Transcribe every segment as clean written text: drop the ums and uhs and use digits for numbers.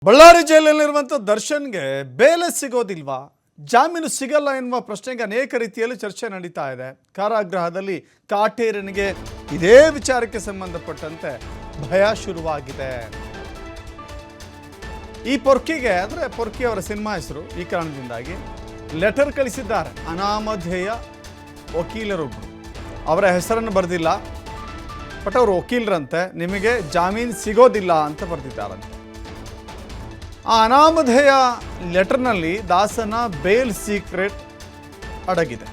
ಬಳ್ಳಾರಿ ಜೈಲಿನಲ್ಲಿರುವಂಥ ದರ್ಶನ್ಗೆ ಬೇಲೆ ಸಿಗೋದಿಲ್ವಾ, ಜಾಮೀನು ಸಿಗಲ್ಲ ಎನ್ನುವ ಪ್ರಶ್ನೆಗೆ ಅನೇಕ ರೀತಿಯಲ್ಲಿ ಚರ್ಚೆ ನಡೀತಾ ಇದೆ. ಕಾರಾಗೃಹದಲ್ಲಿ ಕಾಟೇರನಿಗೆ ಇದೇ ವಿಚಾರಕ್ಕೆ ಸಂಬಂಧಪಟ್ಟಂತೆ ಭಯ ಶುರುವಾಗಿದೆ. ಈ ಪೊರ್ಕಿಗೆ ಅಂದರೆ ಪೊರ್ಕಿ ಅವರ ಸಿನಿಮಾ ಹೆಸರು, ಈ ಕಾರಣದಿಂದಾಗಿ ಲೆಟರ್ ಕಳಿಸಿದ್ದಾರೆ ಅನಾಮಧೇಯ ವಕೀಲರೊಬ್ಬರು. ಅವರ ಹೆಸರನ್ನು ಬರೆದಿಲ್ಲ, ಬಟ್ ಅವರು ವಕೀಲರಂತೆ, ನಿಮಗೆ ಜಾಮೀನು ಸಿಗೋದಿಲ್ಲ ಅಂತ ಬರೆದಿದ್ದಾರಂತೆ. ಆ ಅನಾಮಧೇಯ ಲೆಟರ್ನಲ್ಲಿ ದಾಸನ ಬೇಲ್ ಸೀಕ್ರೆಟ್ ಅಡಗಿದೆ.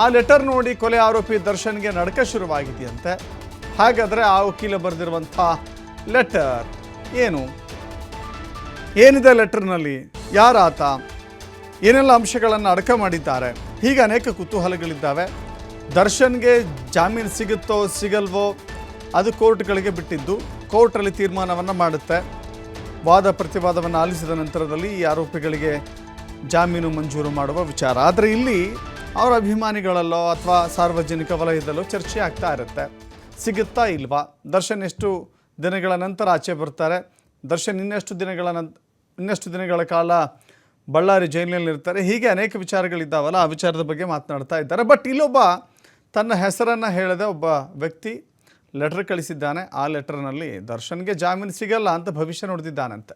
ಆ ಲೆಟರ್ ನೋಡಿ ಕೊಲೆ ಆರೋಪಿ ದರ್ಶನ್ಗೆ ನಡಕ ಶುರುವಾಗಿದೆಯಂತೆ. ಹಾಗಾದರೆ ಆ ವಕೀಲ ಬರೆದಿರುವಂಥ ಲೆಟರ್ ಏನಿದೆ ಲೆಟರ್ನಲ್ಲಿ, ಯಾರಾತ, ಏನೆಲ್ಲ ಅಂಶಗಳನ್ನು ಅಡಕ ಮಾಡಿದ್ದಾರೆ, ಹೀಗೆ ಅನೇಕ ಕುತೂಹಲಗಳಿದ್ದಾವೆ. ದರ್ಶನ್ಗೆ ಜಾಮೀನು ಸಿಗುತ್ತೋ ಸಿಗಲ್ವೋ ಅದು ಕೋರ್ಟ್ಗಳಿಗೆ ಬಿಟ್ಟಿದ್ದು, ಕೋರ್ಟಲ್ಲಿ ತೀರ್ಮಾನವನ್ನು ಮಾಡುತ್ತೆ. ವಾದ ಪ್ರತಿವಾದವನ್ನು ಆಲಿಸಿದ ನಂತರದಲ್ಲಿ ಈ ಆರೋಪಿಗಳಿಗೆ ಜಾಮೀನು ಮಂಜೂರು ಮಾಡುವ ವಿಚಾರ. ಆದರೆ ಇಲ್ಲಿ ಅವರ ಅಭಿಮಾನಿಗಳಲ್ಲೋ ಅಥವಾ ಸಾರ್ವಜನಿಕ ವಲಯದಲ್ಲೋ ಚರ್ಚೆ ಆಗ್ತಾ ಇರುತ್ತೆ, ಸಿಗುತ್ತಾ ಇಲ್ವಾ, ದರ್ಶನ್ ಎಷ್ಟು ದಿನಗಳ ನಂತರ ಆಚೆ ಬರ್ತಾರೆ, ದರ್ಶನ್ ಇನ್ನೆಷ್ಟು ದಿನಗಳ ಕಾಲ ಬಳ್ಳಾರಿ ಜೈಲಿನಲ್ಲಿರ್ತಾರೆ, ಹೀಗೆ ಅನೇಕ ವಿಚಾರಗಳಿದ್ದಾವಲ್ಲ, ಆ ವಿಚಾರದ ಬಗ್ಗೆ ಮಾತನಾಡ್ತಾ ಇದ್ದಾರೆ. ಬಟ್ ಇಲ್ಲೊಬ್ಬ ತನ್ನ ಹೆಸರನ್ನು ಹೇಳದೆ ಒಬ್ಬ ವ್ಯಕ್ತಿ ಲೆಟರ್ ಕಳಿಸಿದ್ದಾನೆ. ಆ ಲೆಟರ್ನಲ್ಲಿ ದರ್ಶನ್ಗೆ ಜಾಮೀನು ಸಿಗಲ್ಲ ಅಂತ ಭವಿಷ್ಯ ನುಡಿದಿದ್ದಾನಂತೆ.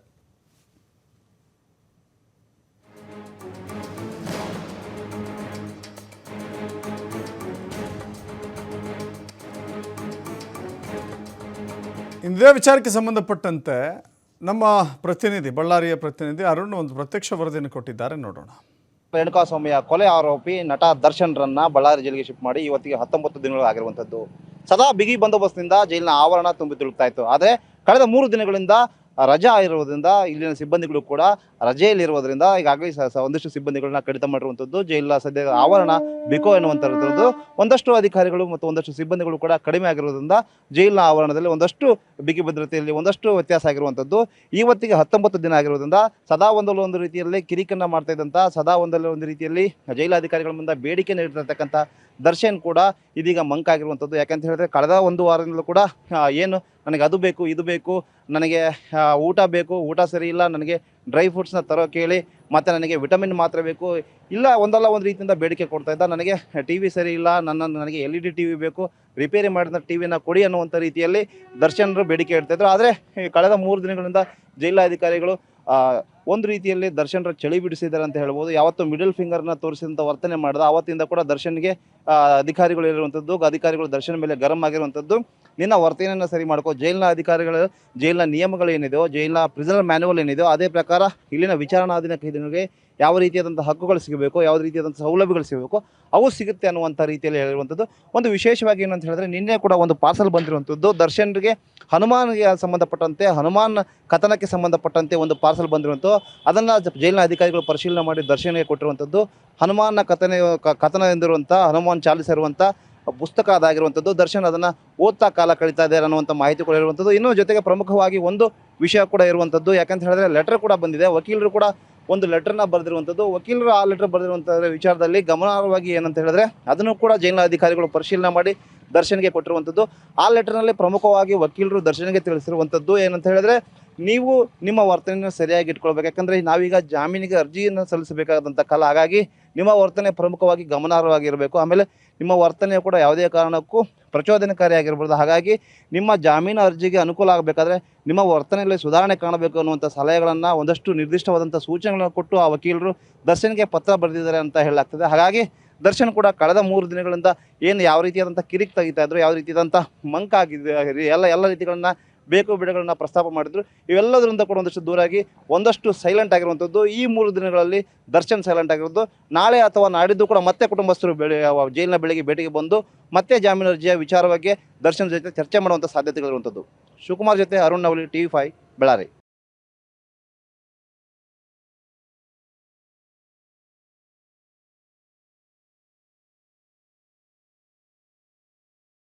ಇದೇ ವಿಚಾರಕ್ಕೆ ಸಂಬಂಧಪಟ್ಟಂತೆ ನಮ್ಮ ಪ್ರತಿನಿಧಿ, ಬಳ್ಳಾರಿಯ ಪ್ರತಿನಿಧಿ ಅರುಣ್ ಒಂದು ಪ್ರತ್ಯಕ್ಷ ವರದಿಯನ್ನು ಕೊಟ್ಟಿದ್ದಾರೆ, ನೋಡೋಣ. ರೇಣುಕಾಸ್ವಾಮಿಯ ಕೊಲೆ ಆರೋಪಿ ನಟ ದರ್ಶನ್ರನ್ನ ಬಳ್ಳಾರಿ ಜೈಲಿಗೆ ಶಿಫ್ಟ್ ಮಾಡಿ ಇವತ್ತಿಗೆ 19 ದಿನಗಳು ಆಗಿರುವಂಥದ್ದು. ಸದಾ ಬಿಗಿ ಬಂದೋಬಸ್ತ್ನಿಂದ ಜೈಲಿನ ಆವರಣ ತುಂಬಿ ತುಳುಕ್ತಾ ಇತ್ತು. ಆದರೆ ಕಳೆದ 3 ದಿನಗಳಿಂದ ರಜಾ ಇರುವುದರಿಂದ ಇಲ್ಲಿನ ಸಿಬ್ಬಂದಿಗಳು ಕೂಡ ರಜೆಯಲ್ಲಿರುವುದರಿಂದ ಈಗಾಗಲೇ ಒಂದಷ್ಟು ಸಿಬ್ಬಂದಿಗಳನ್ನ ಕಡಿತ ಮಾಡಿರುವಂಥದ್ದು. ಜೈಲಿನ ಸದ್ಯ ಆವರಣ ಬಿಕೋ ಎನ್ನುವಂಥದ್ದು, ಒಂದಷ್ಟು ಅಧಿಕಾರಿಗಳು ಮತ್ತು ಒಂದಷ್ಟು ಸಿಬ್ಬಂದಿಗಳು ಕೂಡ ಕಡಿಮೆ ಆಗಿರುವುದರಿಂದ ಜೈಲಿನ ಆವರಣದಲ್ಲಿ ಒಂದಷ್ಟು ಬಿಗಿ ಭದ್ರತೆಯಲ್ಲಿ ಒಂದಷ್ಟು ವ್ಯತ್ಯಾಸ ಆಗಿರುವಂಥದ್ದು. ಇವತ್ತಿಗೆ 19 ದಿನ ಆಗಿರುವುದರಿಂದ ಸದಾ ಒಂದು ರೀತಿಯಲ್ಲಿ ಕಿರಿಕನ್ನ ಮಾಡ್ತಾ ಇದ್ದಂಥ, ಸದಾ ಒಂದು ರೀತಿಯಲ್ಲಿ ಜೈಲಾಧಿಕಾರಿಗಳ ಮುಂದೆ ಬೇಡಿಕೆ ನೀಡಿರ್ತಕ್ಕಂಥ ದರ್ಶನ್ ಕೂಡ ಇದೀಗ ಮಂಕಾಗಿರುವಂಥದ್ದು. ಯಾಕಂತ ಹೇಳಿದ್ರೆ ಕಳೆದ 1 ವಾರದಿಂದಲೂ ಕೂಡ ಏನು ನನಗೆ ಅದು ಬೇಕು, ಇದು ಬೇಕು, ನನಗೆ ಊಟ ಬೇಕು, ಊಟ ಸರಿ ಇಲ್ಲ, ನನಗೆ ಡ್ರೈ ಫ್ರೂಟ್ಸ್ನ ತರೋ ಕೇಳಿ, ಮತ್ತು ನನಗೆ ವಿಟಮಿನ್ ಮಾತ್ರ ಬೇಕು, ಇಲ್ಲ ಒಂದಲ್ಲ ಒಂದು ರೀತಿಯಿಂದ ಬೇಡಿಕೆ ಕೊಡ್ತಾ ಇದ್ದ. ನನಗೆ ಟಿ ವಿ ಸರಿ ಇಲ್ಲ, ನನಗೆ LED TV ಬೇಕು, ರಿಪೇರಿ ಮಾಡಿದ ಟಿವಿನ ಕೊಡಿ ಅನ್ನುವಂಥ ರೀತಿಯಲ್ಲಿ ದರ್ಶನರು ಬೇಡಿಕೆ ಇಡ್ತಾಯಿದ್ರು. ಆದರೆ ಕಳೆದ 3 ದಿನಗಳಿಂದ ಜಿಲ್ಲಾಧಿಕಾರಿಗಳು ಒಂದು ರೀತಿಯಲ್ಲಿ ದರ್ಶನರ ಚಳಿ ಬಿಡಿಸಿದ್ದಾರೆ ಅಂತ ಹೇಳ್ಬೋದು. ಯಾವತ್ತು ಮಿಡಲ್ ಫಿಂಗರ್ನ ತೋರಿಸಿದಂಥ ವರ್ತನೆ ಮಾಡಿದ ಆವತ್ತಿಂದ ಕೂಡ ದರ್ಶನ್ಗೆ ಅಧಿಕಾರಿಗಳು ಇರುವಂಥದ್ದು, ಅಧಿಕಾರಿಗಳು ದರ್ಶನ್ ಮೇಲೆ ಗರಂ ಆಗಿರುವಂಥದ್ದು. ನಿನ್ನ ವರ್ತನೆಯನ್ನು ಸರಿ ಮಾಡ್ಕೋ, ಜೈಲಿನ ಅಧಿಕಾರಿಗಳು, ಜೈಲಿನ ನಿಯಮಗಳು ಏನಿದೆಯೋ, ಜೈಲಿನ ಪ್ರಿಸನರ್ ಮ್ಯಾನ್ಯುವಲ್ ಏನಿದೆಯೋ ಅದೇ ಪ್ರಕಾರ ಇಲ್ಲಿನ ವಿಚಾರಣಾಧೀನ ಕೈದಿಗಳಿಗೆ ಯಾವ ರೀತಿಯಾದಂಥ ಹಕ್ಕುಗಳು ಸಿಗಬೇಕು, ಯಾವ ರೀತಿಯಾದಂಥ ಸೌಲಭ್ಯಗಳು ಸಿಗಬೇಕು, ಅವು ಸಿಗುತ್ತೆ ಅನ್ನುವಂಥ ರೀತಿಯಲ್ಲಿ ಹೇಳಿರುವಂಥದ್ದು. ಒಂದು ವಿಶೇಷವಾಗಿ ಏನಂತ ಹೇಳಿದ್ರೆ, ನಿನ್ನೆ ಕೂಡ ಒಂದು ಪಾರ್ಸಲ್ ಬಂದಿರುವಂಥದ್ದು. ದರ್ಶನ್ಗೆ ಹನುಮಾನ್ಗೆ ಸಂಬಂಧಪಟ್ಟಂತೆ, ಹನುಮಾನ್ ಕಥನಕ್ಕೆ ಸಂಬಂಧಪಟ್ಟಂತೆ ಒಂದು ಪಾರ್ಸಲ್ ಬಂದಿರುವಂಥದ್ದು. ಅದನ್ನು ಜೈಲಿನ ಅಧಿಕಾರಿಗಳು ಪರಿಶೀಲನೆ ಮಾಡಿ ದರ್ಶನ್ಗೆ ಕೊಟ್ಟಿರುವಂಥದ್ದು. ಹನುಮಾನ್ನ ಕಥನ ಎಂದಿರುವಂಥ, ಹನುಮಾನ್ ಚಾಲಿಸ ಇರುವಂಥ ಪುಸ್ತಕ ಅದಾಗಿರುವಂಥದ್ದು. ದರ್ಶನ್ ಅದನ್ನು ಓದ್ತಾ ಕಾಲ ಕಳೀತಾ ಇದ್ದಾರೆ ಅನ್ನುವಂಥ ಮಾಹಿತಿ ಕೂಡ ಇರುವಂಥದ್ದು. ಇನ್ನೂ ಜೊತೆಗೆ ಪ್ರಮುಖವಾಗಿ ಒಂದು ವಿಷಯ ಕೂಡ ಇರುವಂಥದ್ದು. ಯಾಕಂತ ಹೇಳಿದ್ರೆ ಲೆಟರ್ ಕೂಡ ಬಂದಿದೆ, ವಕೀಲರು ಕೂಡ ಒಂದು ಲೆಟರ್ನ ಬರೆದಿರುವಂಥದ್ದು. ವಕೀಲರು ಆ ಲೆಟರ್ ಬರೆದಿರುವಂಥ ವಿಚಾರದಲ್ಲಿ ಗಮನಾರ್ಹವಾಗಿ ಏನಂತ ಹೇಳಿದ್ರೆ, ಅದನ್ನು ಕೂಡ ಜೈಲಿನ ಅಧಿಕಾರಿಗಳು ಪರಿಶೀಲನೆ ಮಾಡಿ ದರ್ಶನ್ಗೆ ಕೊಟ್ಟಿರುವಂಥದ್ದು. ಆ ಲೆಟರ್ನಲ್ಲಿ ಪ್ರಮುಖವಾಗಿ ವಕೀಲರು ದರ್ಶನ್ಗೆ ತಿಳಿಸಿರುವಂಥದ್ದು ಏನಂತ ಹೇಳಿದ್ರೆ, ನೀವು ನಿಮ್ಮ ವರ್ತನೆಯನ್ನು ಸರಿಯಾಗಿ ಇಟ್ಕೊಳ್ಬೇಕು. ಯಾಕಂದರೆ ನಾವೀಗ ಜಾಮೀನಿಗೆ ಅರ್ಜಿಯನ್ನು ಸಲ್ಲಿಸಬೇಕಾದಂಥ ಕಾಲ, ಹಾಗಾಗಿ ನಿಮ್ಮ ವರ್ತನೆ ಪ್ರಮುಖವಾಗಿ ಗಮನಾರ್ಹವಾಗಿರಬೇಕು. ಆಮೇಲೆ ನಿಮ್ಮ ವರ್ತನೆ ಕೂಡ ಯಾವುದೇ ಕಾರಣಕ್ಕೂ ಪ್ರಚೋದನಕಾರಿಯಾಗಿರ್ಬೋದು. ಹಾಗಾಗಿ ನಿಮ್ಮ ಜಾಮೀನು ಅರ್ಜಿಗೆ ಅನುಕೂಲ ಆಗಬೇಕಾದ್ರೆ ನಿಮ್ಮ ವರ್ತನೆಯಲ್ಲಿ ಸುಧಾರಣೆ ಕಾಣಬೇಕು ಅನ್ನುವಂಥ ಸಲಹೆಗಳನ್ನು, ಒಂದಷ್ಟು ನಿರ್ದಿಷ್ಟವಾದಂಥ ಸೂಚನೆಗಳನ್ನು ಕೊಟ್ಟು ಆ ವಕೀಲರು ದರ್ಶನ್ಗೆ ಪತ್ರ ಬರೆದಿದ್ದಾರೆ ಅಂತ ಹೇಳಲಾಗ್ತದೆ. ಹಾಗಾಗಿ ದರ್ಶನ್ ಕೂಡ ಕಳೆದ 3 ದಿನಗಳಿಂದ ಯಾವ ರೀತಿಯಾದಂಥ ಕಿರಿಕ್ ತೆಗಿತಾ ಇದ್ರು, ಯಾವ ರೀತಿಯಾದಂಥ ಮಂಕಾಗಿದೆ, ಎಲ್ಲ ರೀತಿಗಳನ್ನು ಬೇಕು ಬಿಡುಗಳನ್ನ ಪ್ರಸ್ತಾಪ ಮಾಡಿದ್ರು. ಇವೆಲ್ಲದರಿಂದ ಕೂಡ ಒಂದಷ್ಟು ದೂರಾಗಿ ಒಂದಷ್ಟು ಸೈಲೆಂಟ್ ಆಗಿರುವಂಥದ್ದು. ಈ 3 ದಿನಗಳಲ್ಲಿ ದರ್ಶನ್ ಸೈಲೆಂಟ್ ಆಗಿರೋದು. ನಾಳೆ ಅಥವಾ ನಾಡಿದ್ದು ಕೂಡ ಮತ್ತೆ ಕುಟುಂಬಸ್ಥರು ಜೈಲಿನ ಬೆಳಗ್ಗೆ ಭೇಟಿಗೆ ಬಂದು ಮತ್ತೆ ಜಾಮೀನು ಅರ್ಜಿಯ ವಿಚಾರವಾಗಿ ದರ್ಶನ್ ಜೊತೆ ಚರ್ಚೆ ಮಾಡುವಂಥ ಸಾಧ್ಯತೆಗಳಿರುವಂಥದ್ದು. ಶಿವಕುಮಾರ್ ಜೊತೆ ಅರುಣ್ ನವಲಿ, TV5 ಬಳ್ಳಾರಿ.